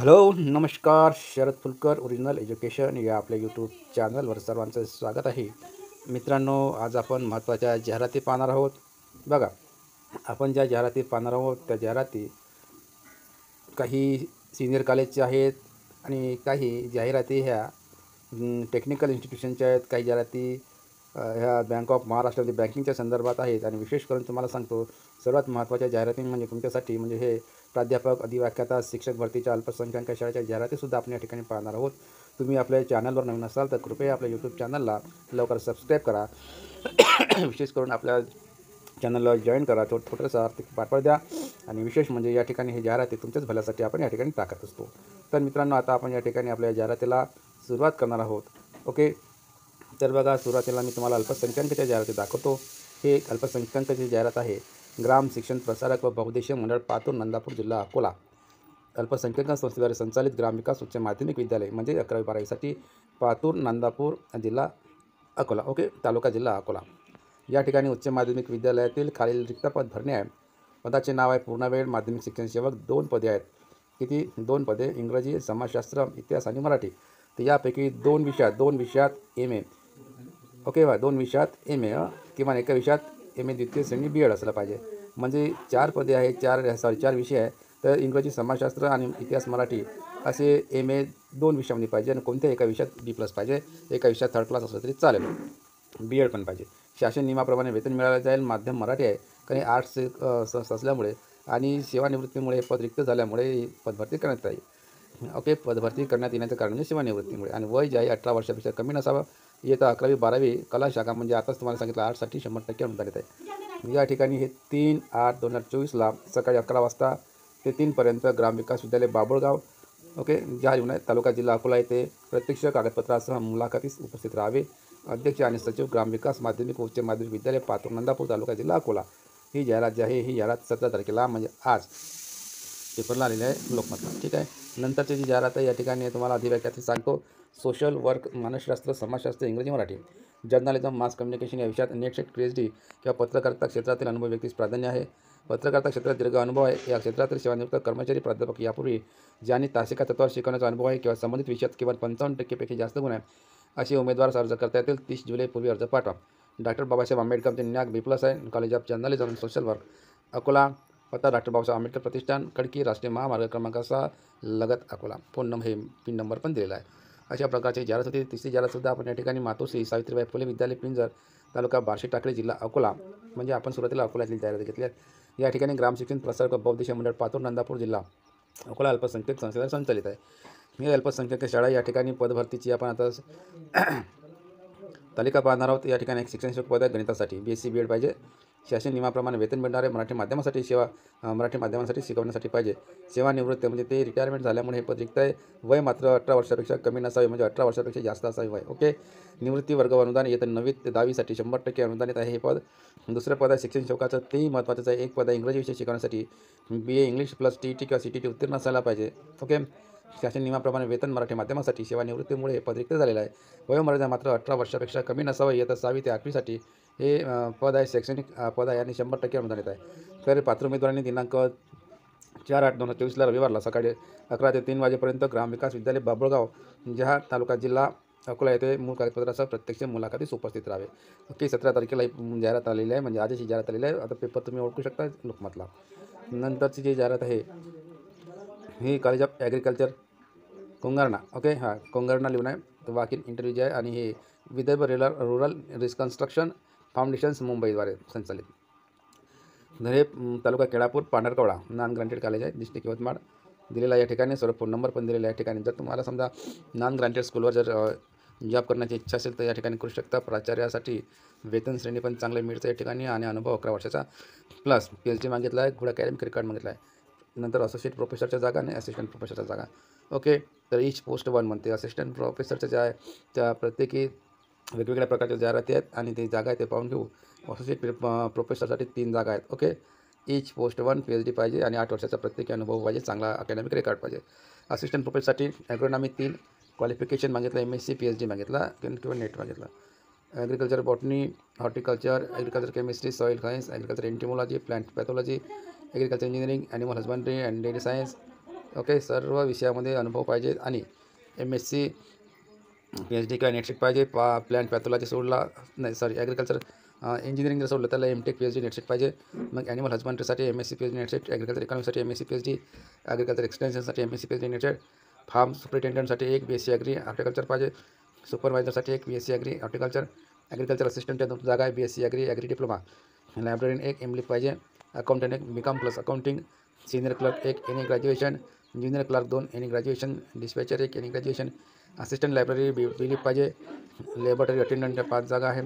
Hello नमस्कार. Sharad Phulkar original education या आपल्या यूट्यूब चॅनलवर सर्वांचं स्वागत आहे. मित्रांनो, आज आपण महत्त्वाच्या जाहिराती पाहणार आहोत. बघा, आपण ज्या जाहिराती पाहणार आहोत त्या जाहिराती काही सिनियर कॉलेजच्या आहेत आणि काही जाहिराती ह्या टेक्निकल इन्स्टिट्यूशनच्या आहेत. काही जाहिराती ह्या बँक ऑफ महाराष्ट्रामध्ये बँकिंगच्या संदर्भात आहेत. आणि विशेष करून तुम्हाला सांगतो, सर्वात महत्त्वाच्या जाहिराती म्हणजे तुमच्यासाठी म्हणजे हे प्राध्यापक, अधिव्याख्याता, शिक्षक भरतीच्या अल्पसंख्याक शाळेच्या जाहिरातीसुद्धा आपण या ठिकाणी पाहणार आहोत. तुम्ही आपल्या चॅनलवर नवीन असाल तर कृपया आपल्या यूट्यूब चॅनलला लवकर सबस्क्राईब करा. विशेष करून आपल्या चॅनलला जॉईन करा. छोटंसं आर्थिक पाठबळ द्या. आणि विशेष म्हणजे या ठिकाणी हे जाहिराती तुमच्याच भल्यासाठी आपण या ठिकाणी टाकत असतो. तर मित्रांनो, आता आपण या ठिकाणी आपल्या जाहिरातीला सुरुवात करणार आहोत. ओके, तर बघा, सुरुवातीला मी तुम्हाला अल्पसंख्याकांच्या जाहिराती दाखवतो. हे एक अल्पसंख्याकांची जाहिरात आहे. ग्राम शिक्षण प्रसारक व बहुउद्देशीय मंडळ, पातूर, नंदापूर जिल्हा अकोला. अल्पसंख्याक संस्थेद्वारे संचालित ग्रामविकास उच्च माध्यमिक विद्यालय म्हणजे 11वी-12वीसाठी पातूर, नंदापूर जिल्हा अकोला. ओके, तालुका जिल्हा अकोला. या ठिकाणी उच्च माध्यमिक विद्यालयातील खालील रिक्त पद भरणे आहे. पदाचे नाव आहे पूर्णवेळ माध्यमिक शिक्षण सेवक. 2 पदे आहेत. किती? 2 पदे. इंग्रजी, समाजशास्त्र, इतिहास आणि मराठी. तर यापैकी 2 विषयात MA. ओके, 2 विषयात MA किंवा एका विषयात MA द्वितीय श्रेणी BEd असलं पाहिजे. म्हणजे 4 पदे आहेत, 4 विषय आहे. तर इंग्रजी, समाजशास्त्र आणि इतिहास, मराठी असे MA 2 विषयामध्ये पाहिजे. आणि कोणत्याही एका विषयात B+ पाहिजे. एका विषयात 3rd क्लास असलं तरी चालेल. BEd पण पाहिजे. शासन नियमाप्रमाणे वेतन मिळालं जाईल. माध्यम मराठी आहे. काही आर्ट्स संस्था असल्यामुळे आणि सेवानिवृत्तीमुळे पद रिक्त झाल्यामुळे ही पदभरती करण्यात येईल. ओके, पदभरती करण्यात येण्याचं कारण म्हणजे सेवानिवृत्तीमुळे. आणि वय जे आहे 18 वर्षापेक्षा कमी नसावं. इयत्ता 11वी-12वी कला शाखा म्हणजे आताच तुम्हाला सांगितलं आर्ट्ससाठी 100% अनुदान येत आहे. या ठिकाणी हे 3/8/2024ला सकाळी 11 वाजता ते 3पर्यंत ग्रामविकास विद्यालय बाबुळगाव, ओके, जहाज विनायक, तालुका जिल्हा अकोला येथे प्रत्यक्ष कागदपत्रासह मुलाखतीस उपस्थित राहावे. अध्यक्ष आणि सचिव, ग्रामविकास माध्यमिक व उच्च माध्यमिक विद्यालय, पातूर, नंदापूर, तालुका जिल्हा अकोला. ही जाहिरात जी आहे ही जाहिरात 17 तारखेला म्हणजे आज पेपरला आलेली आहे लोकमतला. ठीक आहे. नंतरची जी जाहिरात आहे या ठिकाणी तुम्हाला अधिव्याख्याती सांगतो. सोशल वर्क, मानसशास्त्र, समाजशास्त्र, इंग्रजी, मराठी. जर्नलिझम, मास कम्युनिकेशन या विषयात नेट PhD किंवा पत्रकारिता क्षेत्रातील अनुभव व्यक्तीस प्राधान्य आहे. पत्रकारिता क्षेत्रात दीर्घ अनुभव आहे. या क्षेत्रातील सेवानिवृत्त कर्मचारी, प्राध्यापक यापूर्वी ज्यांनी तासिका तत्त्वावर शिकवण्याचा अनुभव आहे किंवा संबंधित विषयात किंवा 55% जास्त गुण आहे असे उमेदवार अर्ज करता येतील. 30 जुलैपूर्वी अर्ज पाठवा. Doctor Babasaheb Ambedkar NAC B+ आहे. College of journalism and social work Akola. पत्ता डॉक्टर बाबासाहेब आंबेडकर प्रतिष्ठान, खडकी, राष्ट्रीय महामार्ग क्रमांक 6 लगत अकोला. फोन नंबर हे पिन नंबर पण दिलेला आहे. अशा प्रकारची जाहिरात होती. तिसरी जाहिरातसुद्धा आपण या ठिकाणी मातोश्री सावित्रीबाई फुले विद्यालय पिंजर, तालुका बार्शी टाकळी, जिल्हा अकोला. म्हणजे आपण सुरुवातीला अकोल्यातील जाहिरात घेतली आहे. या ठिकाणी ग्राम शिक्षण प्रसारक बहुउद्देशीय मंडळ, पातूर, नंदापूर जिल्हा अकोला अल्पसंख्याक संस्थेद्वारे संचालित आहे. ही अल्पसंख्याक शाळा या ठिकाणी पदभरतीची आपण आता तालिका पाहणार आहोत. या ठिकाणी एक शिक्षण शिक्षक पद आहे गणितासाठी. BSc BEd पाहिजे. शासन नियमाप्रमाणे वेतन मिळणार आहे. मराठी माध्यमासाठी मराठी माध्यमासाठी शिकवण्यासाठी पाहिजे. सेवानिवृत्त म्हणजे ते रिटायरमेंट झाल्यामुळे हे पद रिक्त आहे. वय मात्र 18 वर्षापेक्षा कमी नसावे, म्हणजे 18 वर्षापेक्षा जास्त असावे वय. ओके. निवृत्ती वर्ग अनुदान इयत्ता 9वी ते 10वीसाठी 100% अनुदान येत आहे हे पद. दुसरं पद आहे शिक्षण सेवकाचं, तेही महत्त्वाचंच आहे. एक पद आहे इंग्रजी विषय शिकवण्यासाठी. BA इंग्लिश प्लस TET किंवा CTT उत्तीर्ण असायला पाहिजे. ओके. शासन नियमाप्रमाणे वेतन मराठी माध्यमासाठी सेवानिवृत्तीमुळे हे पद रिक्त झालेलं आहे. वयोमर्यादा मात्र 18 वर्षापेक्षा कमी नसावं. इयत्ता 6वी ते 8वीसाठी हे पद आहे. शैक्षणिक पद आहे आणि 100% अनुदान येत आहे. तर पात्र उमेदवारांनी दिनांक 4/8/2024ला रविवारला सकाळी 11 ते 3 वाजेपर्यंत ग्रामविकास विद्यालय बाबुळगाव, जहाज, तालुका जिल्हा अकोला येथे मूळ कागदपत्रासह प्रत्यक्ष मुलाखतीस उपस्थित राहावे. ओके. 17 तारखेला ही जाहिरात आलेली आहे, म्हणजे आजच ही जाहिरात आलेली आहे. आता पेपर तुम्ही ओळखू शकता लोकमतला. नंतरची जी जाहिरात आहे ही college of agriculture Kongarana. Okay, Kongarana लिहून आहे. तो वाकिन इंटरव्ह्यू जे आहे. आणि हे विदर्भ रूरल रिकन्स्ट्रक्शन फाउंडेशन्स मुंबईद्वारे संचालित. तर हे taluka Kelapur, Pandharkawada. Non granted college आहे. डिस्ट्रिक्ट यवतमाळ दिलेला आहे. या ठिकाणी सर्व फोन नंबर पण दिलेला आहे. या ठिकाणी जर तुम्हाला समजा नॉन ग्रांटेड स्कूलवर जर जॉब करण्याची इच्छा असेल तर या ठिकाणी करू शकता. प्राचार्यासाठी वेतन श्रेणी पण चांगले मिळतं या ठिकाणी. आणि अनुभव 11 वर्षाचा प्लस. PhD मागितला आहे. गुड अकॅडमिक रेकॉर्ड मागितला आहे. नंतर असोसिएट प्रोफेसरच्या जागा आणि असिस्टंट प्रोफेसरच्या जागा. ओके. तर ईच पोस्ट 1 म्हणते. असिस्टंट प्रोफेसरच्या ज्या आहे त्या प्रत्येकी वेगवेगळ्या प्रकारच्या जाहिराती आहेत आणि ती जागा आहे ते पाहून घेऊ. असोसिएट प्रोफेसरसाठी 3 जागा आहेत. ओके. ईच पोस्ट 1 PhD पाहिजे आणि 8 वर्षाचा प्रत्येकी अनुभव पाहिजे. चांगला अकॅडमिक रेकॉर्ड पाहिजे. असिस्टंट प्रोफेसरसाठी ॲग्रोनॉमी 3 क्वालिफिकेशन मागितलं. MSc PhD मागितला किंवा नेट मागितला. Agriculture botany, horticulture, agriculture chemistry, soil science, agriculture entomology, plant pathology, agriculture engineering, animal husbandry and dairy science, okay, सर्व विषयामध्ये अनुभव पाहिजे आणि MSc PhD किंवा नेटसेट पाहिजे. प्लॅन पॅथॉलॉजी सोडला नाही, सॉरी, ॲग्रिकल्चर इंजिनिअरिंग जर सोडलं त्याला MTech PhD नेटसेट पाहिजे. मग ॲनिमल हजबंड्रीसाठी MSc PhD नेटसेट, ॲग्रिकल्चर इकॉनॉमीसाठी MSc PhD, ॲग्रिकल्चर एक्सटेन्शनसाठी MSc PhD नेटसेट, फार्म सुपरिटेंडंटसाठी एक BSc ॲग्री हॉर्टिकल्चर पाहिजे, सुपरवायझरसाठी एक BSc ॲग्री हॉर्टिकल्चर, ॲग्रिकल्चर असिस्टंटच्या 2 जागा आहे, BSc ॲग्री डिप्लोमा, लायब्ररीन एक MLic पाहिजे, अकाउंटंट एक BCom plus accounting, senior clerk एक any graduation, junior clerk 2 any graduation, dispatcher एक any graduation, assistant library BLic पाहिजे, लॅबोरेटरी अटेंडंटच्या 5 जागा आहे,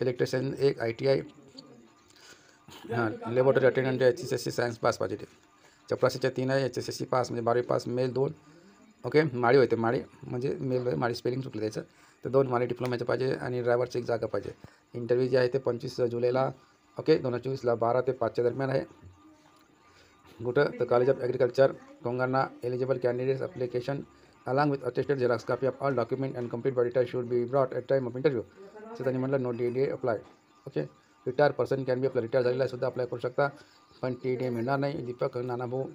इलेक्ट्रिशियन एक ITI, laboratory attendant HSSC science pass पाहिजे, चपराशीच्या 3 आहे, HSSC पास म्हणजे 12वी पास, मेल 2. ओके, माळी होते, माळी म्हणजे मेल, माळी स्पेलिंग चुकलं त्याचं, तर 2 माळी डिप्लोमाचे पाहिजे आणि ड्रायव्हरची एक जागा पाहिजे. इंटरव्ह्यू जे आहे ते 25 जुलैला, ओके, 2024ला 12 ते 5च्या दरम्यान आहे. कुठं तर college of agriculture, Kongana. Eligible candidates application along with attested xerox copy of all document and complete body type should be brought at time of interview. असं त्यांनी म्हटलं. No DDA apply. Okay, retire person can be आपला retire झालेला सुद्धा apply करू शकता, पण TDA मिळणार नाही. दीपक नानाभाऊ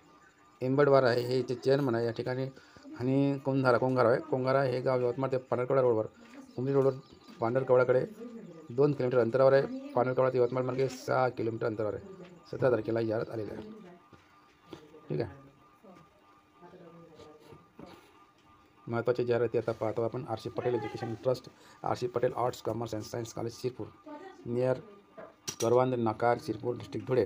एंबडवार आहे, हे जे चेअरमन आहे या ठिकाणी. आणि कोंगारा हे गाव यवतमाळ ते पांढरकवडा रोडवर, उमरी रोडवर पांढरकवड्याकडे 2 किलोमीटर अंतरावर आहे. पांढरकवडा ते यवतमाळ मार्गे 6 किलोमीटर अंतरावर आहे. 17 तारखेला जाहिरात आलेली आहे. ठीक आहे, महत्त्वाची जाहिराती आता पाहतो आपण. RC Patel education trust, RC Patel arts commerce and science college Shirpur, near Karvand नाकार, Shirpur district Dhule.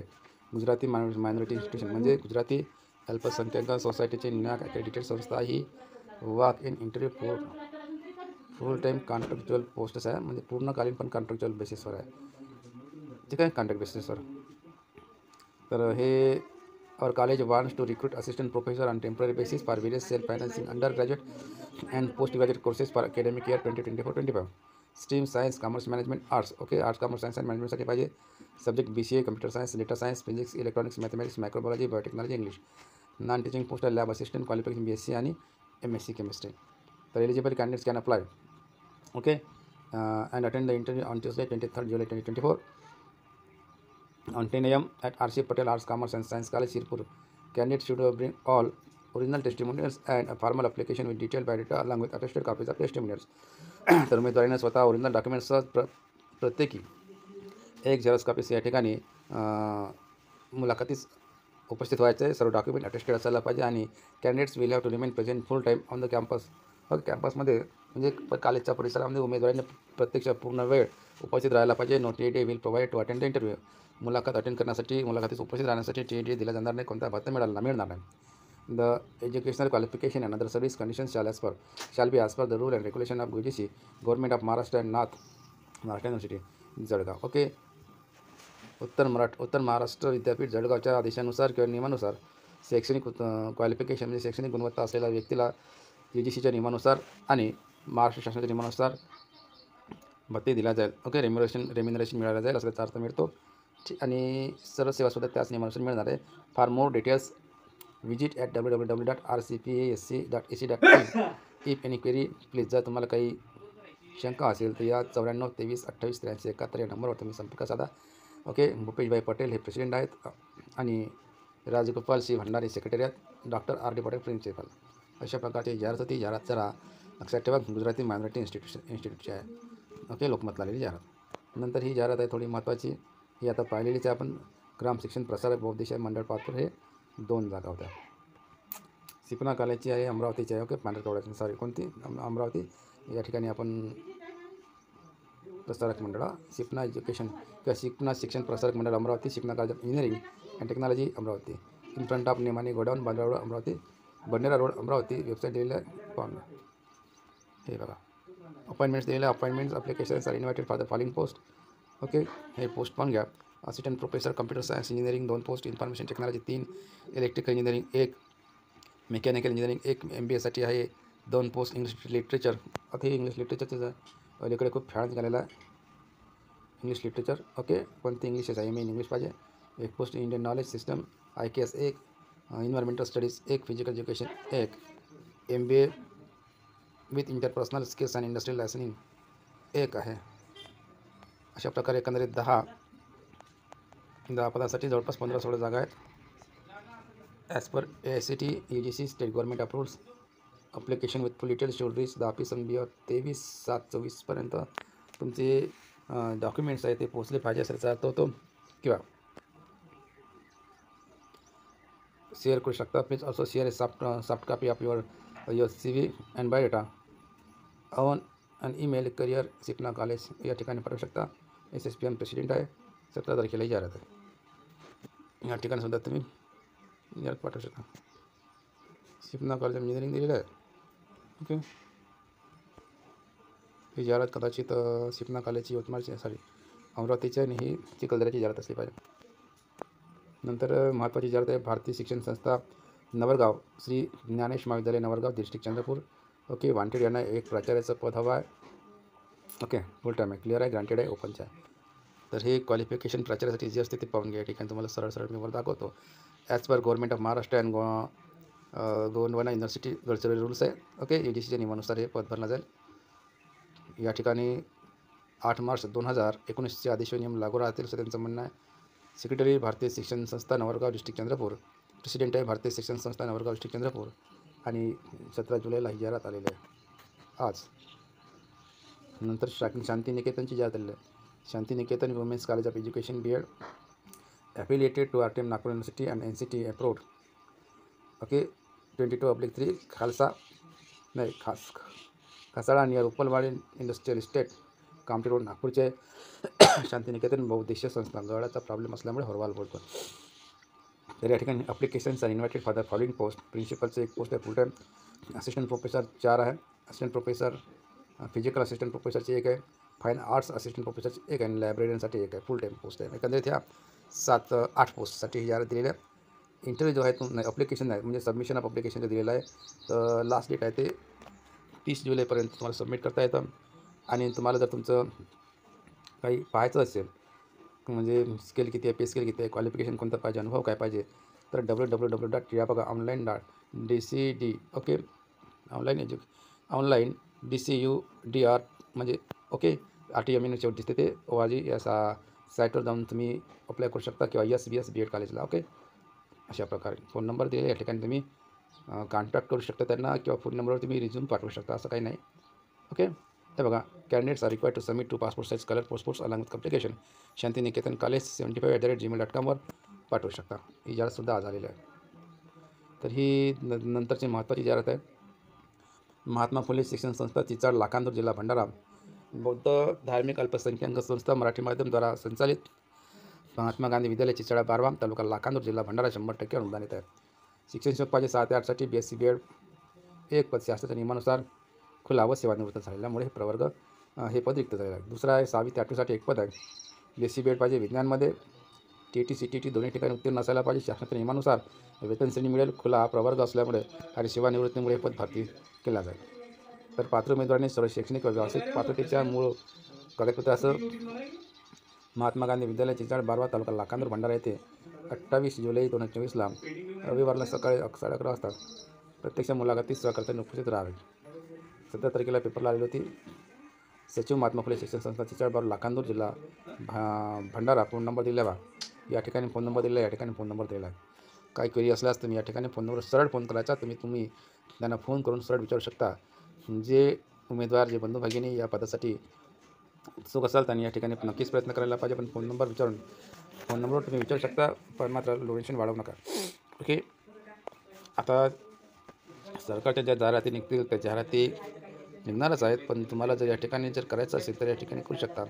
Gujarati minority institution म्हणजे गुजराती अल्पसंख्याक सोसायटीची NAAC ॲक्रेडिटेड संस्था. ही walk in interview full time contractual posts आहे, म्हणजे पूर्णकालीन पण कॉन्ट्रॅक्च्युअल बेसिसवर आहे. ठीक आहे, कॉन्ट्रॅक्ट बेसिसवर. तर हे our college wants to recruit assistant professor on temporary basis for various self-financing undergraduate and postgraduate courses for academic year 2024-25. Stream science, commerce, management, arts. Okay, arts, commerce, science and management साठी पाहिजे. Subject BCA, computer science, data science, physics, electronics, mathematics, microbiology, biotechnology, English. Non teaching post lab assistant, qualification BSc आणि MSc chemistry. तर eligible candidates can apply. Okay, and attend the interview on Tuesday 23rd July 2024 on 10 a.m. at RC Patel Arts, Commerce and Science College, Sirpur. Candidates should bring all original testimonials and a formal application with detailed biodata along with attested copies of testimonials. तर उमेदवारांना स्वतः original डॉक्युमेंट्ससह प्रत्येकी एक Xerox copies या ठिकाणी मुलाखतीस उपस्थित व्हायचं आहे. सर्व डॉक्युमेंट अटेस्टेड असायला पाहिजे आणि candidates will have to remain present full time on the campus. कॅम्पसमध्ये म्हणजे कॉलेजच्या परिसरामध्ये उमेदवारांनी प्रत्यक्ष पूर्ण वेळ उपस्थित राहायला पाहिजे. No TDA will provide to attend the interview. मुलाखत अटेंड करण्यासाठी, मुलाखतीस उपस्थित राहण्यासाठी TDA दिला जाणार नाही, कोणता भत्ता मिळणार नाही. The educational qualification and other service conditions shall be as per the rule and regulation of UGC, government of Maharashtra and Maharashtra university Jalgaon. Okay, उत्तर महाराष्ट्र विद्यापीठ जळगावच्या आदेशानुसार किंवा नियमानुसार शैक्षणिक क्वालिफिकेशन म्हणजे शैक्षणिक गुणवत्ता असलेल्या व्यक्तीला UGCच्या नियमानुसार आणि महाराष्ट्र शासनाच्या नियमानुसार भत्ते दिला जाईल. ओके, रेम्युनरेशन मिळालं जाईल असल्याचा अर्थ मिळतो. आणि सर्व सेवासुद्धा त्याच नियमानुसार मिळणार आहे. For more details visit at www.rcpasc.ac.in. If any query please. जर तुम्हाला काही शंका असेल तर या 94 23 28 83 71 या नंबरवर तुम्ही संपर्क साधा. ओके, भूपेशभाई पटेल हे प्रेसिडेंट आहेत आणि राजगोपाल सी भंडारी सेक्रेटरी आहेत, डॉक्टर RD पटेल प्रिन्सिपल. अशा प्रकारची जाहिरात होती. जाहिरात जरा लक्षात ठेवा, गुजराती मायनॉरिटी इन्स्टिट्यूटची आहे. ओके, लोकमतला आलेली जाहिरात. नंतर ही जाहिरात आहे थोडी महत्त्वाची, ही आता पाहिलेलीच आहे आपण. ग्राम शिक्षण प्रसारक बहुउद्देशीय मंडळ पाचपूर, हे 2 जागा होत्या. सिपना कॉलेजची आहे, अमरावतीची आहे. ओके, पांढरकवड्याची, सॉरी कोणती, अमरावती या ठिकाणी आपण प्रसारक मंडळ, सिपना एज्युकेशन किंवा Sipna Shikshan Prasarak Mandal Amravati, Sipna college of engineering and technology Amravati, in front of Nemani godown, Bandra road Amravati, Badnera road Amravati. Website दिलेलं आहे, पाहून हे बघा. अपॉइंटमेंट्स दिलेल्या, appointments applications are invited for the following post. Okay, हे पोस्ट पण घ्या. Assistant professor computer science engineering 2 post, information technology 3, electrical engineering 1, mechanical engineering 1, MBAसाठी आहे 2 पोस्ट. इंग्लिश लिटरेचर, आता हे इंग्लिश लिटरेचरचं अलीकडे खूप फॅड निघालेला आहे इंग्लिश लिटरेचर. ओके, कोणती इंग्लिशच आहे, मेन इंग्लिश पाहिजे. 1 post. Indian knowledge system IKS 1, environmental studies 1, physical education 1, MBA with interpersonal skills and industrial liaisoning 1 आहे. अशा प्रकारे एकंदरीत 10 पदासाठी जवळपास 15-16 जागा आहेत. As per AICTE UGC state government approves application with full details should reach the office on before 23/7/24पर्यंत तुमचे डॉक्युमेंट्स आहे ते पोचले पाहिजे असेल अर्थ होतो किंवा शेअर करू शकता. Please also share a soft copy of your CV and biodata on an email career Sipna college या ठिकाणी पाठवू शकता. SSPM प्रेसिडेंट आहे. 17 तारखेला जाहिरात आहे. या ठिकाणी सुद्धा तुम्ही जाहिरात पाठवू शकता. सिपना कॉलेज इंजिनिअरिंग दिलेलं आहे. ओके, ही जाहिरात कदाचित सिपना कॉलेजची यवतमाळची अमरावतीची आणि ही चिखलदऱ्याची जाहिरात असली पाहिजे. नंतर महत्त्वाची जाहिरात आहे भारतीय शिक्षण संस्था नवरगाव श्री ज्ञानेश महाविद्यालय Navargaon district Chandrapur. Okay, wanted यांना एक प्राचार्याचं पद हवं आहे. ओके, फुल टाईम आहे, क्लिअर आहे, ग्रांटेड आहे, ओपनचं आहे. तर हे क्वालिफिकेशन प्राचार्यासाठी जे असते ते पाहून घ्या. या ठिकाणी तुम्हाला सरळ मी वर दाखवतो. As per government of Maharashtra and Gondwana university Gadchiroli rules आहे. ओके, UGCच्या नियमानुसार हे पद भरलं जाईल. या ठिकाणी 8 मार्च 2019चे आदेश व नियम लागू राहतील असं त्यांचं म्हणणं आहे. सेक्रेटरी भारतीय शिक्षण संस्था नवरगाव डिस्ट्रिक्ट चंद्रपूर. प्रेसिडेंट आहे भारतीय शिक्षण संस्था नवरगाव डिस्ट्रिक्ट चंद्रपूर. आणि 17 जुलैला ही जाहिरात आलेली आहे आज. नंतर शांतिनिकेतनची जाहिरात आलेली आहे. Shantiniketan women's college of education BEd affiliated to RTM Nagpur university and NCT approved. Okay, 22/3 Khasala near Uppalwadi industrial estate Kamptee road नागपूरचे शांतिनिकेतन बहुउद्देशीय संस्था. गळाचा प्रॉब्लेम असल्यामुळे हरवाल बोलतो. तर या ठिकाणी applications are invited for the following post. प्रिन्सिपलचं एक पोस्ट आहे फुल टाईम. असिस्टंट प्रोफेसर 4 आहे. असिस्टंट प्रोफेसर फिजिकल असिस्टंट प्रोफेसरची एक आहे. फाईन आर्ट्स असिस्टंट प्रोफेसरची एक आहे. आणि लायब्रेरियनसाठी एक आहे. फुल टाईम पोस्ट आहे. एकंदरीत ह्या 7-8 पोस्टसाठी ही जाहिरात दिलेली आहे. इंटरव्ह्यू जो आहे नाही, अप्लिकेशन आहे म्हणजे सबमिशन ऑफ अप्लिकेशन दिलेलं आहे. तर लास्ट डेट आहे ते 30 जुलैपर्यंत तुम्हाला सबमिट करता येतं. आणि तुम्हाला जर तुमचं काही पाहायचं असेल म्हणजे स्किल किती आहे, पे स्किल किती आहे, क्वालिफिकेशन कोणतं पाहिजे, अनुभव काय पाहिजे, तर www. या बघा online.dcd. ओके, ऑनलाईन DCUDR म्हणजे ओके RTM शेवट दिसते ते ORG या साईटवर जाऊन तुम्ही अप्लाय करू शकता किंवा SBS BEd कॉलेजला. ओके, अशा प्रकारे फोन नंबर दिले या ठिकाणी तुम्ही कॉन्टॅक्ट करू शकता त्यांना किंवा फोन नंबरवर तुम्ही रिझ्यूम पाठवू शकता. असं काही नाही. ओके, हे बघा candidates are required to submit 2 passport size colour passports along with application. Shantiniketan college 75@gmail.com पाठवू शकता. ही जाहिरातसुद्धा आज आलेली आहे. तर ही नंतरची महत्त्वाची जाहिरात आहे. महात्मा फुले शिक्षण संस्था चिचाड लाखांदूर जिल्हा भंडारा बौद्ध धार्मिक अल्पसंख्याक संस्था मराठी माध्यमद्वारा संचालित महात्मा गांधी विद्यालय चिचाळा 12 तालुका लाखांदूर जिल्हा भंडारा 100% अनुदानित आहे. शिक्षण शुल्क पाहिजे 7 ते 8साठी BSc BEd एक पद शासनाच्या नियमानुसार खुला व सेवानिवृत्त झालेल्यामुळे हे प्रवर्ग हे पद रिक्त झालेलं आहे. दुसरा आहे 6वी ते 8वीसाठी एक पद आहे. BSc BEd पाहिजे विज्ञानमध्ये. TET CTET दोन्ही ठिकाणी उत्तीर्ण असायला पाहिजे. शासनाच्या नियमानुसार वेतन श्रेणी मिळेल. खुला प्रवर्ग असल्यामुळे आणि सेवानिवृत्तीमुळे हे पद भरती केला जाईल. तर पात्र उमेदवारांनी सर्व शैक्षणिक व व्यावसायिक पात्रतेच्या मूळ कागदपत्रासह महात्मा गांधी विद्यालय चिचाड 12 तालुका लाखांदूर भंडारा येथे 28 जुलै 2024ला रविवारला सकाळी 11:30 वाजता प्रत्यक्ष मुलाखतीस सहकर्त्यांनी उपस्थित राहावे. 17 तारखेला पेपरला आलेली होती. सचिव महात्मा फुले शिक्षण संस्था चिचाड 12 लाखांदूर जिल्हा भंडारा. फोन नंबर दिलेला आहे. या ठिकाणी फोन नंबर दिलेला आहे. या ठिकाणी फोन नंबर दिलेला आहे. काही क्वेरी असल्यास तुम्ही या ठिकाणी फोन नंबर सरळ फोन करायचा. तुम्ही त्यांना फोन करून सरळ विचारू शकता. जे उमेदवार जे बंधू भगिनी या पदासाठी उत्सुक असाल त्यांनी या ठिकाणी नक्कीच प्रयत्न करायला पाहिजे. पण फोन नंबर विचारून फोन नंबरवर तुम्ही विचारू शकता. पण मात्र डोनेशन वाढवू नका. ओके, आता सरकारच्या ज्या जाहिराती निघतील त्या जाहिराती निघणारच आहेत. पण तुम्हाला जर या ठिकाणी जर करायचं असेल तर या ठिकाणी करू शकता.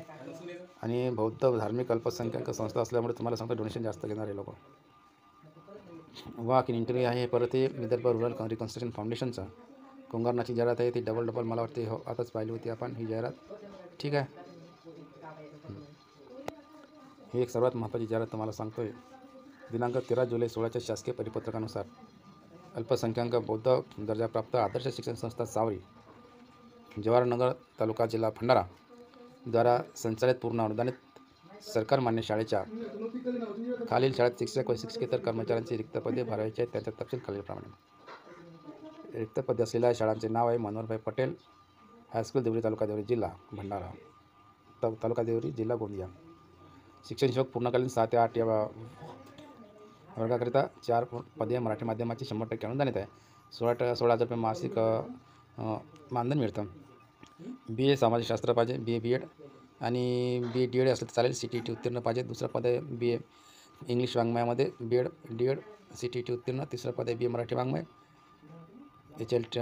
आणि बौद्ध धार्मिक अल्पसंख्याक संस्था असल्यामुळे तुम्हाला सांगतो डोनेशन जास्त घेणार आहे लोक. वाक इन इंटरव्ह्यू आहे परत हे विदर्भ रुरल रिकन्स्ट्रक्शन फाउंडेशनचा कोंगारनाची जाहिरात आहे. ती डबल मला वाटते हो आताच पाहिली होती आपण ही जाहिरात. ठीक आहे, ही एक सर्वात महत्त्वाची जाहिरात तुम्हाला सांगतोय. दिनांक 13 जुलै 16च्या शासकीय परिपत्रकानुसार अल्पसंख्याक बौद्ध दर्जाप्राप्त आदर्श शिक्षण संस्था सावरी जवाहरनगर तालुका जिल्हा भंडारा द्वारा संचालित पूर्ण अनुदानित सरकार मान्य शाळेच्या खालील शाळेत शिक्षक व शिक्षकेतर कर्मचाऱ्यांची रिक्त पदे भरायची आहेत. त्यांचा तपशील खालीलप्रमाणे. रिक्त पदे असलेल्या शाळांचे नाव आहे मनोहरभाई पटेल हायस्कूल देवरी तालुका देवरी जिल्हा भंडारा तालुका देवरी जिल्हा गोंदिया. शिक्षण शुल्क पूर्णकालीन 6 ते 8 या वर्गाकरिता 4 पदे मराठी माध्यमाची 100% अनुदान येत आहे. 16,000 रुपये मासिक मानधन मिळतं. BA समाजशास्त्र पाहिजे, BA BEd आणि BA DEd असलं तर चालेल. CTET उत्तीर्ण पाहिजे. दुसरं पद आहे BA इंग्लिश वाङ्मयामध्ये BEd DEd CTET उत्तीर्ण. तिसरं पद आहे BA मराठी वाङ्मय HLT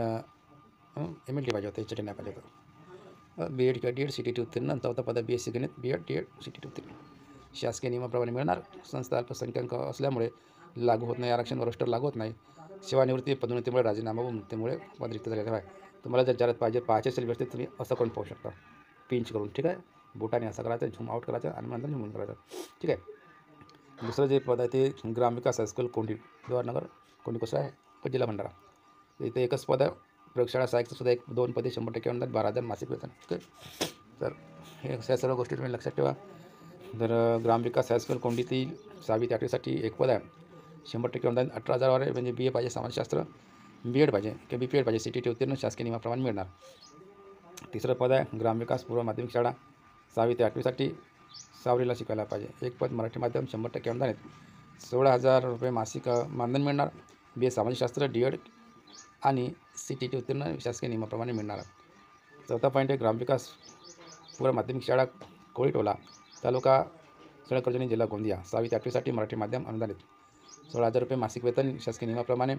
MLT पाहिजे होतं, HLT नाही पाहिजे होतं. BEd किंवा DEd CTET उत्तीर्ण. चौथं पद आहे BSc गणित BEd DEd CTET उत्तीर्ण. शासकीय नियमाप्रमाणे मिळणार. संस्था अल्पसंख्याक असल्यामुळे लागू होत नाही. आरक्षण वरिष्ठ लागू होत नाही. सेवानिवृत्ती, पदोन्नतीमुळे, राजीनामा व मृत्यूमुळे पद रिक्त झालेलं आहे. तुम्हाला जर जाहिरात पाहायची असेल व्यवस्थित तुम्ही असं करून पाहू शकता, पिंच करून. ठीक आहे, बोटाने असं करायचं, झूम आउट करायचं आणि नंतर झूम इन करायचं. ठीक आहे. दुसरं जे पद आहे ते ग्रामविकास हायस्कूल कोंडी, जवाहरनगर कोंडी आहे, जिल्हा भंडारा. इथे एकच पद आहे. प्रयोगशाळा सहाय्यकचं सुद्धा 2 पदे 100% अनुदान, 12,000 मासिक वेतन. ठीक आहे. तर हे सर्व गोष्टी तुम्ही लक्षात ठेवा. तर ग्रामविकास हायस्कूल कोंडीतील 6वी ते 8वीसाठी एक पद आहे, 100% अनुदान, 18,000 आहे. म्हणजे BA पाहिजे समाजशास्त्र, BEd पाहिजे किंवा BPEd पाहिजे, CTET उत्तीर्ण, शासकीय नियमाप्रमाणे मिळणार. तिसरं पद आहे ग्रामविकास पूर्व माध्यमिक शाळा 6वी ते 8वीसाठी सावरीला शिकायला पाहिजे, एक पद मराठी माध्यम, 100% अनुदान आहेत. 16,000 रुपये मासिक मानधन मिळणार. BA समाजशास्त्र, DEd आणि CTET उत्तीर्ण, शासकीय नियमाप्रमाणे मिळणार. चौथा पॉईंट आहे ग्रामविकास पूर्व माध्यमिक शाळा कोळीटोला, तालुका सळकर्जनी, जिल्हा गोंदिया, 6वी ते 8वीसाठी मराठी माध्यम, अनुदानित. 16,000 रुपये मासिक वेतन, शासकीय नियमाप्रमाणे.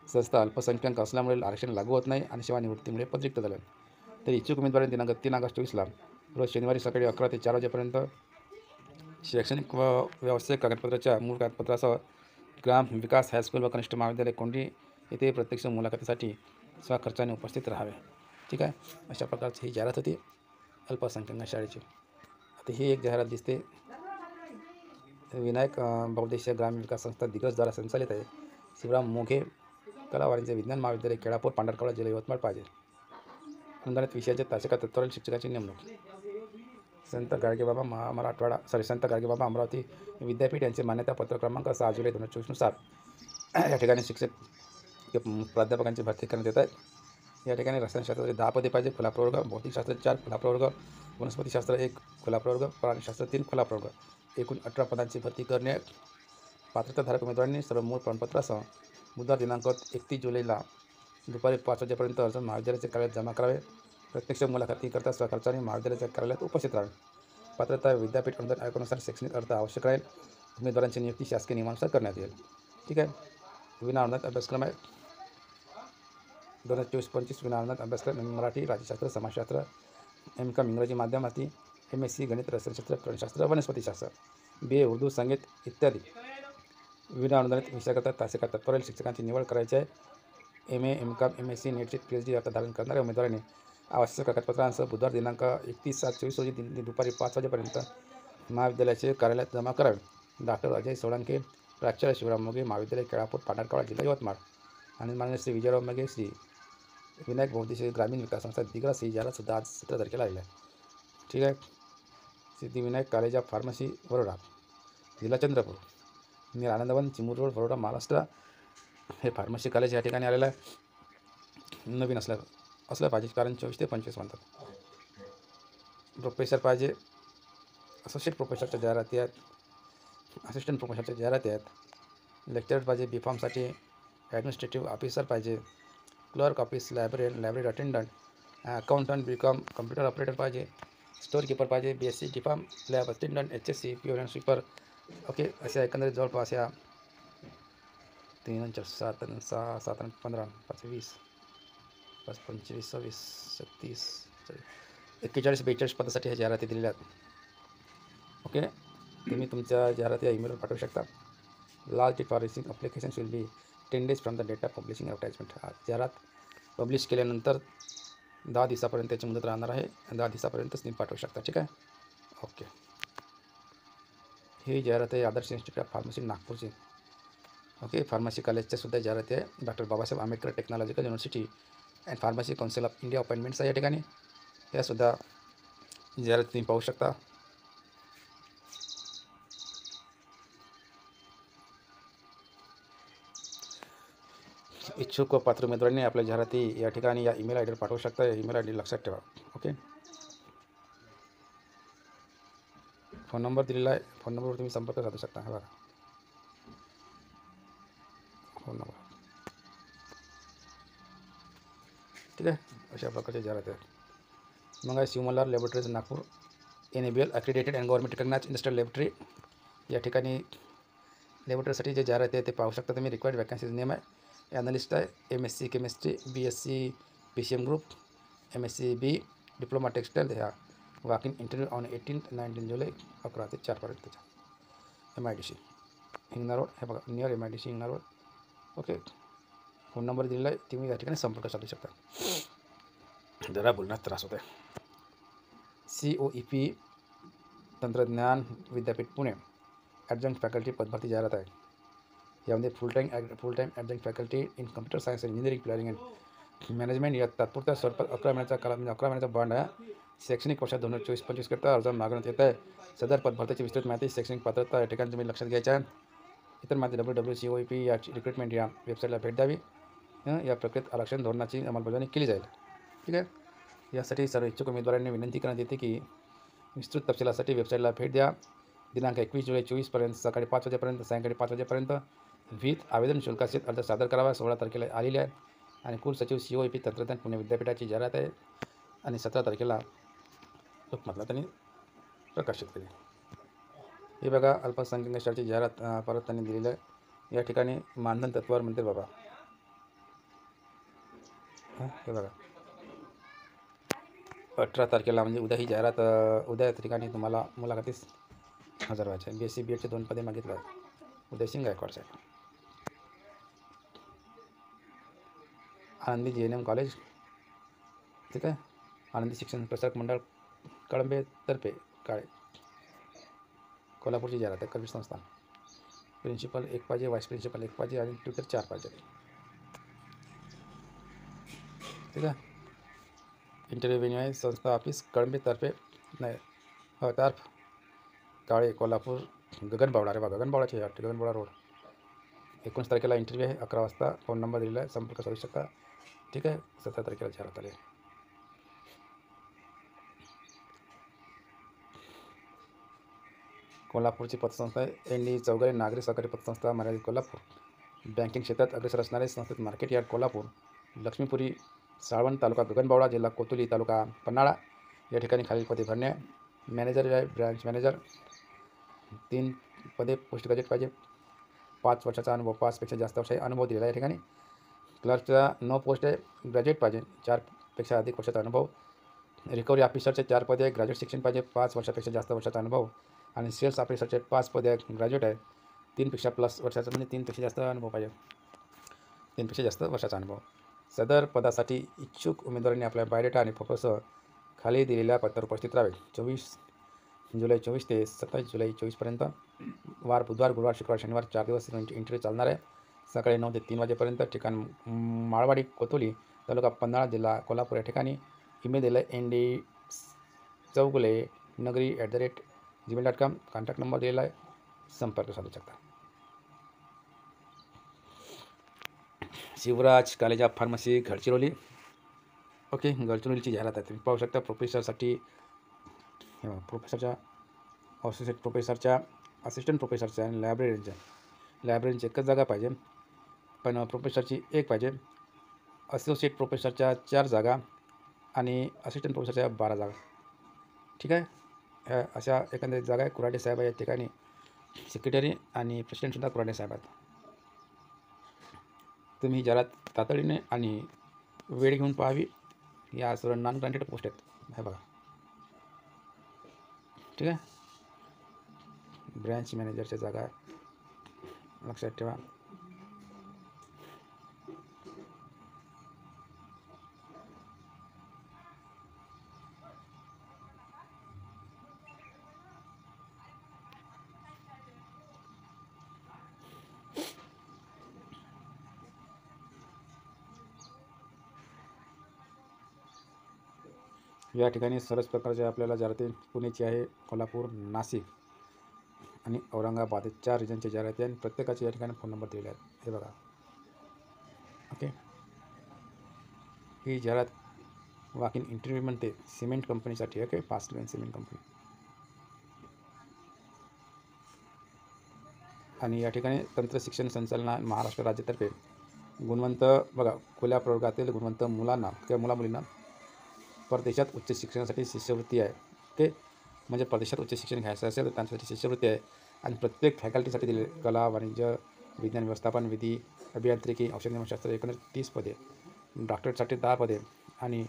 संस्था अल्पसंख्याक असल्यामुळे आरक्षण लागू होत नाही आणि सेवानिवृत्तीमुळे पद रिक्त झालं. तर इच्छुक उमेदवारांनी दिनांक 3 ऑगस्ट 2024 रोज शनिवारी सकाळी 11 ते 4 वाजेपर्यंत शैक्षणिक व व्यावसायिक कागदपत्राच्या मूळ कागदपत्रासह ग्राम विकास हायस्कूल व कनिष्ठ महाविद्यालय कोंडी येथे प्रत्यक्ष मुलाखतीसाठी स्वखर्चाने उपस्थित राहावे. ठीक आहे, अशा प्रकारची ही जाहिरात होती अल्पसंख्याक शाळेची. आता ही एक जाहिरात दिसते, विनायक बहुउद्देशीय ग्रामीण विकास संस्था दिग्रसद्वारा संचालित आहे. शिवराम मोघे कला वाणिज्य विज्ञान महाविद्यालय, केळापूर, पांढरकवडा जिल्हा यवतमाळ पाहिजे. अनुदानित विषयाचे तासिका तत्वरील शिक्षकाची नेमणूक. संत गाडगेबाबा मराठवाडा संत गाडगेबाबा अमरावती विद्यापीठ यांचे मान्यतापत्र क्रमांक 6 जुलै 2024 नुसार या ठिकाणी शिक्षक प्राध्यापकांची भरती करण्यात येत आहे. या ठिकाणी रसायनशास्त्राचे 10 पदे पाहिजे, खुला प्रवर्ग. भौतिकशास्त्र 4 खुला प्रवर्ग. वनस्पतीशास्त्र 1 खुला प्रवर्ग. प्राणीशास्त्र 3 खुला प्रवर्ग. एकूण 18 पदांची भरती करणे. पात्रताधारक उमेदवारांनी सर्व मूळ प्रमाणपत्रासह बुधवार दिनांक 31 जुलैला दुपारी 5 वाजेपर्यंत अर्ज महाविद्यालयाच्या कार्यालयात जमा करावे. प्रत्यक्ष मुलाखतीकरता स्वखर्चाने महाविद्यालयाच्या कार्यालयात उपस्थित राहावे. पात्रता विद्यापीठ अनुदान आयोगानुसार शैक्षणिक अर्थ आवश्यक राहील. उमेदवारांची नियुक्ती शासकीय नियमानुसार करण्यात येईल. ठीक आहे. विना अनुदानित अभ्यासक्रम आहे 2024-25 विना अनुदानित अभ्यासक्रम: मराठी, राज्यशास्त्र, समाजशास्त्र, MCom इंग्रजी माध्यमातील, MSc गणित, रसायनशास्त्र, प्राणीशास्त्र, वनस्पतीशास्त्र, BA उर्दू, संगीत इत्यादी. विना अनुदानित विषयाकरता तासिका तत्परील शिक्षकांची निवड करायची आहे. MA, MCom, MSc, नेटची PhD अर्थ धारण करणाऱ्या उमेदवारांनी आवश्यक कागदपत्रांसह बुधवार दिनांक 31/7/24 रोजी दुपारी 5 वाजेपर्यंत महाविद्यालयाचे कार्यालयात जमा करावे. डॉक्टर अजय सोळंके, प्राचार्य शिवराम मोघे, महाविद्यालय, केळापूर, पांढरकवडा जिल्हा यवतमाळ आणि माननीय श्री विजयराव मोघे, श्री विनायक बहुउद्देशीय ग्रामीण विकास संस्था दिग्रस ही जाहिरातसुद्धा आज 17 तारखेला आलेली आहे. ठीक आहे. Siddhivinayak college of pharmacy Varoda, जिल्हा चंद्रपूर, नियर आनंदवन, चिमूर रोड, वरोडा, महाराष्ट्र. हे फार्मसी कॉलेज या ठिकाणी आलेलं आहे. नवीन असलं पाहिजे, कारण 24 ते 25 म्हणतात. प्रोफेसर पाहिजे, असोसिएट प्रोफेसरच्या जाहिराती आहेत, असिस्टंट प्रोफेसरच्या जाहिराती आहेत. लेक्चरर पाहिजे, B.Pharmसाठी. ॲडमिनिस्ट्रेटिव्ह ऑफिसर पाहिजे, clerk office, library attendant, accountant, B.Com, computer operator पाहिजे, स्टोअर कीपर पाहिजे, BSc, D.Pharm, lab assistant, HSc, PON sweeper. Okay, अशा एकंदरीत जवळपास या 3 4 7 6 7 15 5 20 5 25 26 36 41 42 पदासाठी ह्या जाहिराती दिलेल्या आहेत. ओके, तुम्ही तुमच्या जाहिराती या ईमेलवर पाठवू शकता. Last date for receiving applications will be 10 days from the date of publishing advertisement. जाहिरात पब्लिश केल्यानंतर 10 दिवसापर्यंत त्याची मुदत राहणार आहे. 10 दिवसापर्यंतच तुम्ही पाठवू शकता. ठीक आहे. ओके, ही जाहिरात आहे आदर्श इन्स्टिट्यूट ऑफ फार्मसी नागपूरची. ओके, फार्मसी कॉलेजच्या सुद्धा जाहिराती आहे. Doctor Babasaheb Ambedkar technological university and pharmacy council of India appointments आहे या ठिकाणी. यासुद्धा जाहिरात तुम्ही पाहू शकता. इच्छुक व पात्र उमेदवारांनी आपल्या जाहिराती या ठिकाणी या ईमेल आय डीवर पाठवू शकता. या ईमेल आय डी लक्षात ठेवा. ओके, फोन नंबर दिलेला आहे, फोन नंबरवर तुम्ही संपर्क साधू शकता. बघा, फोन नंबर. ठीक आहे, अशा प्रकारचे जाहिरात आहेत. मग आहे Shivmalhar laboratories Nagpur, NABL accredited and government recognised industrial laboratory. या ठिकाणी लॅबोरेटरीसाठी जे जाहिरात आहे ते पाहू शकता तुम्ही. रिक्वायर्ड वॅकन्सीज नेम आहे, ॲनालिस्ट आहे, MSc chemistry, BSc PCM group, MSc B diploma textile. ह्या वॉक इन इंटरव्ह्यू ऑन 18-19 जुलै 11 ते 4 पर्यंतच्या. MIDC हिंगणा रोड, हे बघा near MIDC Hingna road. Okay, phone number दिलेला आहे, तुम्ही या ठिकाणी संपर्क साधू शकता. जरा बोलण्यात त्रास होत आहे. COEP तंत्रज्ञान विद्यापीठ पुणे ॲडजंक्ट फॅकल्टी पदभरती जाहिरात आहे. यामध्ये full time adjunct faculty in computer science engineering planning and management या तात्पुरत्या स्वरूपात 11 महिन्याचा कालावधी म्हणजे 11 महिन्याचा बॉन्ड आहे. शैक्षणिक वर्षात 2024-25 करता अर्ज मागवण्यात येत आहे. सदर पदभरतीची विस्तृत माहिती, शैक्षणिक पात्रता या ठिकाणी तुम्ही लक्षात घ्यायच्या आहे. इतर माहिती www.coep या रिक्रुटमेंट या वेबसाईटला भेट द्यावी. या प्रक्रियेत आरक्षण धोरणाची अंमलबजावणी केली जाईल. ठीक आहे, यासाठी सर्व इच्छुक उमेदवारांनी विनंती करण्यात येते की विस्तृत तपशिलासाठी वेबसाईटला भेट द्या. दिनांक 21 जुलै 24 पर्यंत सकाळी 5 वाजेपर्यंत सायंकाळी 5 वाजेपर्यंत विथ आवेदन शुल्कासहित अर्ज सादर करावा. 16 तारखेला आलेली आहे आणि कुलसचिव COEP तंत्रज्ञान पुणे विद्यापीठाची जाहिरात आहे आणि 17 तारखेला लोकमतला त्यांनी प्रकाशित केली. हे बघा अल्पसंख्याक गटाची जाहिरात परत त्यांनी दिलेली आहे. या ठिकाणी मानधन तत्वावर म्हणते बाबा. हे बघा 18 तारखेला म्हणजे उद्या ही जाहिरात, उद्या या ठिकाणी तुम्हाला मुलाखतीस हजर व्हायचे. BSc B.Edचे 2 पदे मागितले आहेत. उदयसिंग गायकवाड साहेब, आनंदी JNM कॉलेज. ठीक आहे, आनंदी शिक्षण प्रसारक मंडळ कळंबे तर्फे काळे कोल्हापूरची जाहिरात आहे. कबीर संस्था. प्रिन्सिपल 1 पाहिजे, व्हाईस प्रिन्सिपल 1 पाहिजे आणि ट्युटर 4 पाहिजे. ठीक आहे, इंटरव्ह्यू वेन्यू आहे संस्था ऑफिस कळंबे तर्फे नाही तार्फ काळे कोल्हापूर. गगनबावडा, रे बा गगनबावडाची आहे, गगनबावडा रोड. 19 तारखेला इंटरव्ह्यू आहे. 11 वाजता. फोन नंबर दिलेला आहे, संपर्क साधू शकता. ठीक आहे, 17 तारखेला जाहिरात आली. कोल्हापूरची पतसंस्था आहे ND चौघरे नागरी सहकारी पतसंस्था मर्यादित कोल्हापूर. बँकिंग क्षेत्रात अग्रेसर असणारे संस्थेत मार्केट यार्ड कोल्हापूर, लक्ष्मीपुरी, साळवण तालुका गगनबावडा, जिल्हा कोतुली, तालुका पन्हाळा. या ठिकाणी खालील पदे भरणे. मॅनेजर आहे, ब्रांच मॅनेजर. 3 पदे, पोस्ट ग्रॅज्युएट पाहिजे. 5 वर्षाचा अनुभव, 5पेक्षा जास्त वर्षाचा अनुभव दिलेला आहे. या ठिकाणी क्लर्कचा 9 पोस्ट आहे, ग्रॅज्युएट पाहिजे. 4पेक्षा अधिक वर्षाचा अनुभव. रिकव्हरी ऑफिसरचे 4 पदे आहे, ग्रॅज्युएट शिक्षण पाहिजे. 5 वर्षापेक्षा जास्त वर्षाचा अनुभव. आणि सेल्स ऑफिसरचे 5 पदे आहेत, ग्रॅज्युएट आहे. 3पेक्षा प्लस वर्षाचा म्हणजे 3पेक्षा जास्त अनुभव पाहिजे. 3पेक्षा जास्त वर्षाचा अनुभव. सदर पदासाठी इच्छुक उमेदवारांनी आपल्या बायोडेटा आणि फोटोसह खाली दिलेल्या पत्त्यावर उपस्थित राहावे. 24 जुलै 24 ते 27 जुलै 24 पर्यंत. वार बुधवार, गुरुवार, शुक्रवार, शनिवार 4 दिवस इंटरव्ह्यू चालणार आहे. सकाळी 9 ते 3 वाजेपर्यंत. ठिकाण माळवाडी, कोतुली, तालुका पन्हाळा, जिल्हा कोल्हापूर. या ठिकाणी ईमेल दिला आहे ND चौगुले नगरी @gmail.com. कॉन्टॅक्ट नंबर दिलेला आहे, संपर्क साधू शकता. Shivraj college of pharmacy Gadchiroli. Okay, गडचिरोलीची जाहिरात आहे, तुम्ही पाहू शकता. प्रोफेसरसाठी प्रोफेसरच्या असिस्टंट प्रोफेसरच्या आणि लायब्ररीच्या एकच जागा पाहिजे, पण प्रोफेसरची 1 पाहिजे. असोसिएट प्रोफेसरच्या 4 जागा आणि असिस्टंट प्रोफेसरच्या 12 जागा. ठीक आहे, अशा एकंदरीत जागा आहे. कुराडे साहेब आहे या ठिकाणी सेक्रेटरी आणि प्रेसिडेंटसुद्धा कुराडे साहेब आहेत. तुम्ही जाहिरात तातडीने आणि वेळ घेऊन पाहावी. या सर्व नॉन ग्रांटेड पोस्ट आहेत, हे बघा. ठीक आहे, ब्रँच मॅनेजरच्या जागा लक्षात ठेवा. या ठिकाणी सर्वच प्रकारचे आपल्याला जाहिराती पुण्याची आहे, कोल्हापूर, नाशिक आणि औरंगाबाद 4 रिजनचे जाहिराती आणि प्रत्येकाचे या ठिकाणी फोन नंबर दिलेले आहेत, हे बघा. ओके, ही जाहिरात वॉक इन इंटरव्ह्यू म्हणते सिमेंट कंपनीसाठी. Okay, fast line cement company आणि या ठिकाणी तंत्र शिक्षण संचालना महाराष्ट्र राज्यातर्फे गुणवंत बघा खुल्या प्रवर्गातील गुणवंत मुलांना किंवा मुलामुलींना परदेशात उच्च शिक्षणासाठी शिष्यवृत्ती आहे. ओके, म्हणजे परदेशात उच्च शिक्षण घ्यायचं असेल तर त्यांच्यासाठी शिष्यवृत्ती आहे. आणि प्रत्येक फॅकल्टीसाठी दिले कला, वाणिज्य, विज्ञान व्यवस्थापन, विधी, अभियांत्रिकी, औषधनिर्माणशास्त्र एकूण 30 पदे, डॉक्टरेटसाठी 10 पदे आणि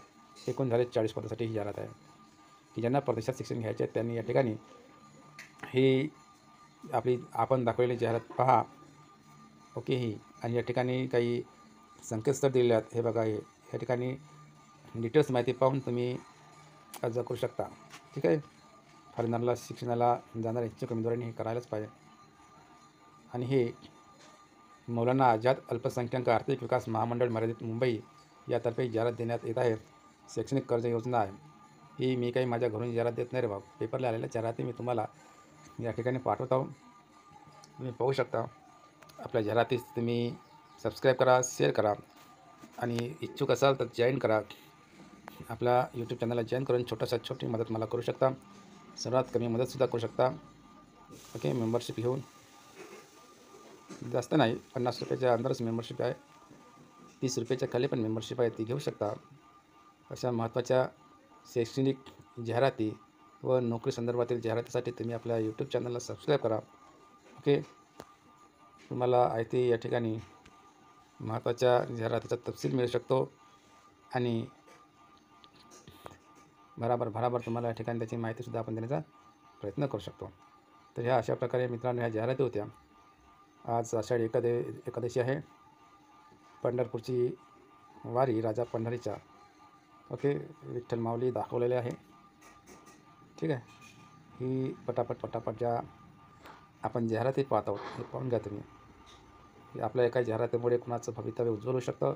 एकूण झाले 40 पदासाठी ही जाहिरात आहे की ज्यांना परदेशात शिक्षण घ्यायचे आहे त्यांनी या ठिकाणी ही आपली आपण दाखवलेली जाहिरात पहा. ओके, ही आणि या ठिकाणी काही संकेतस्थळ दिलेले आहेत. हे बघा, हे या ठिकाणी डिटेल्स माहिती पाहून तुम्ही अर्ज करू शकता. ठीक आहे. फॉरेनरला शिक्षणाला जाणाऱ्या इच्छुक उमेदवारांनी हे करायलाच पाहिजे. आणि हे मौलाना आझाद अल्पसंख्याक आर्थिक विकास महामंडळ मर्यादित मुंबई यातर्फे जाहिरात देण्यात येत आहे. शैक्षणिक कर्ज योजना आहे ही. मी काही माझ्या घरून जाहिरात देत नाही रे बाबा. पेपरला आलेल्या जाहिराती मी तुम्हाला या ठिकाणी पाठवत आहो. तुम्ही पाहू शकता. आपल्या जाहिरातीस तुम्ही सबस्क्राईब करा, शेअर करा आणि इच्छुक असाल तर जॉईन करा. आपल्या यूट्यूब चॅनलला जॉईन करून छोटी मदत मला करू शकता. सर्वात कमी मदतसुद्धा करू शकता. ओके, मेंबरशिप घेऊन जास्त नाही, 50 रुपयाच्या अंदरच मेंबरशिप आहे. 30 रुपयाच्या खाली पण मेंबरशिप आहे, ती घेऊ शकता. अशा महत्त्वाच्या शैक्षणिक जाहिराती व नोकरी संदर्भातील जाहिरातीसाठी तुम्ही आपल्या यूट्यूब चॅनलला सबस्क्राईब करा. ओके, तुम्हाला आहे या ठिकाणी महत्त्वाच्या जाहिरातीचा तपशील मिळू शकतो आणि भराभर तुम्हाला या ठिकाणी त्याची माहितीसुद्धा आपण देण्याचा प्रयत्न करू शकतो. तर ह्या अशा प्रकारे मित्रांनो ह्या जाहिराती होत्या. आज आषाढी एकादशी आहे. पंढरपूरची वारी राजा पंढरीच्या ओके विठ्ठल माऊली दाखवलेले आहे. ठीक आहे. ही पटापट ज्या आपण जाहिराती पाहत आहोत हे पाहून घ्या तुम्ही. आपल्या एका जाहिरातीमुळे कुणाचं भवितव्य उज्ज्वल होऊ शकतं.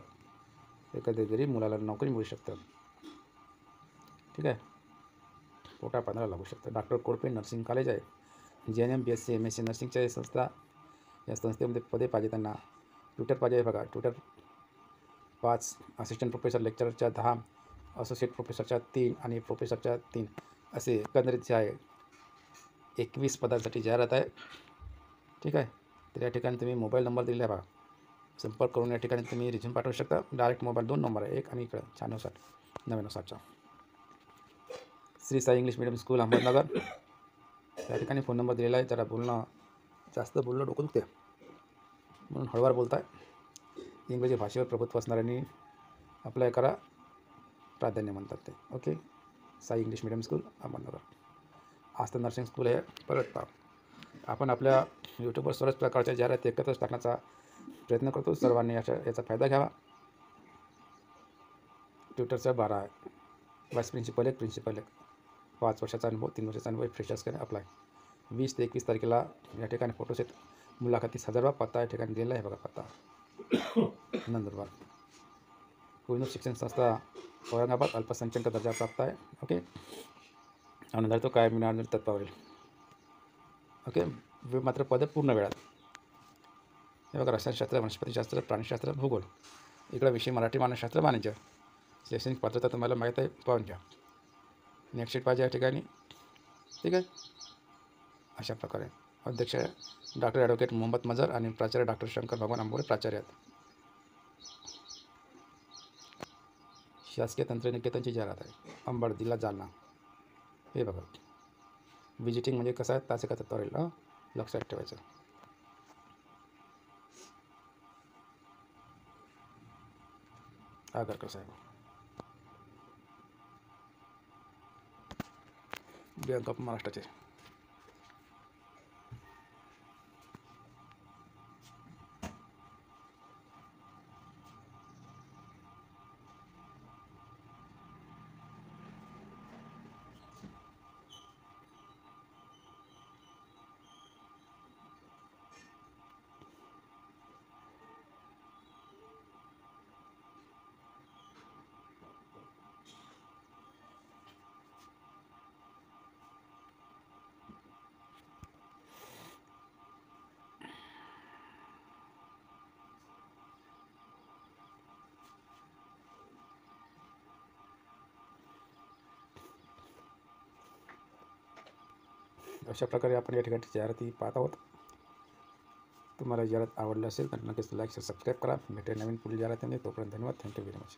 एखाद्या गरीब मुलाला नोकरी मिळू शकतं. ठीक आहे. पोटापाण्याला लागू शकतं. डॉक्टर कोळपे नर्सिंग कॉलेज आहे. JNM BSc MSc नर्सिंगच्या संस्था, या संस्थेमध्ये पदे पाहिजे त्यांना. ट्विटर पाहिजे आहे बघा. ट्विटर 5, असिस्टंट प्रोफेसर लेक्चरच्या 10, असोसिएट प्रोफेसरच्या 3 आणि प्रोफेसरच्या 3 असे एकंदरीत जे आहे 21 पदांसाठी जाहिरात आहे. ठीक आहे. तर या ठिकाणी तुम्ही मोबाईल नंबर दिलेला आहे बघा. संपर्क करून या ठिकाणी तुम्ही रिझ्यूम पाठवू शकता. डायरेक्ट मोबाईल 2 नंबर आहे, एक आणि इकडं 96 9960चा. Shri Sai English medium school Ahmednagar त्या ठिकाणी फोन नंबर दिलेला आहे. जरा जास्त बोलणं डोकं दुखते म्हणून हळूवार बोलताय. इंग्रजी भाषेवर प्रभुत्व असणाऱ्यांनी अप्लाय करा, प्राधान्य म्हणतात ते. Okay, Sai English medium school Ahmednagar. Aastha nursing school आहे परत आपण आपल्या यूट्यूबवर सर्वच प्रकारच्या जाहिराती एकत्रच टाकण्याचा प्रयत्न करतो. सर्वांनी याचा फायदा घ्यावा. ट्विटरचा 12 आहे. व्हाईस प्रिन्सिपल एक, प्रिन्सिपल एक, 5 वर्षाचा अनुभव, 3 वर्षाचा अनुभव, फ्रेशर्स करेन अप्लाय. 20 ते 21 तारखेला या ठिकाणी फोटोस आहेत. मुलाखतीस हजर व्हा. पत्ता या ठिकाणी दिलेला आहे बघा. पत्ता नंदुरबार. कोहिनूर शिक्षण संस्था औरंगाबाद. अल्पसंख्याक दर्जा प्राप्त आहे. ओके, आनंदार तो काय मिळणार तत्वावरील. ओके, मात्र पदे पूर्ण वेळात. हे बघा, रसायनशास्त्र, वनस्पतीशास्त्र, प्राणीशास्त्र, भूगोल. इकडं विषय मराठी, मानसशास्त्र, वाणिज्य. शैक्षणिक पात्रता तुम्हाला माहीत आहे, पाहून घ्या. नेक्स्ट शीट पाहिजे या ठिकाणी. ठीक आहे. अशा प्रकारे अध्यक्ष डॉक्टर ॲडव्होकेट मोहम्मद मजर आणि प्राचार्य डॉक्टर शंकर भगवान आंबोरे प्राचार्य आहेत. शासकीय तंत्रनिकेतनची जाहिरात आहे. अंबड, जिल्हा जालना. हे बघा, विजिटिंग म्हणजे कसं आहे, तासिका तत्वावरील लक्षात ठेवायचं. आगरकर साहेब, बँक ऑफ महाराष्ट्राचे. अशा प्रकारे आपण या ठिकाणी जाहिराती पाहत आहोत. तुम्हाला जाहिरात आवडली असेल तर नक्कीच लाईक सबस्क्राईब करा. भेटूया नवीन पुढील जाहिरातीने. तोपर्यंत धन्यवाद. Thank you very much.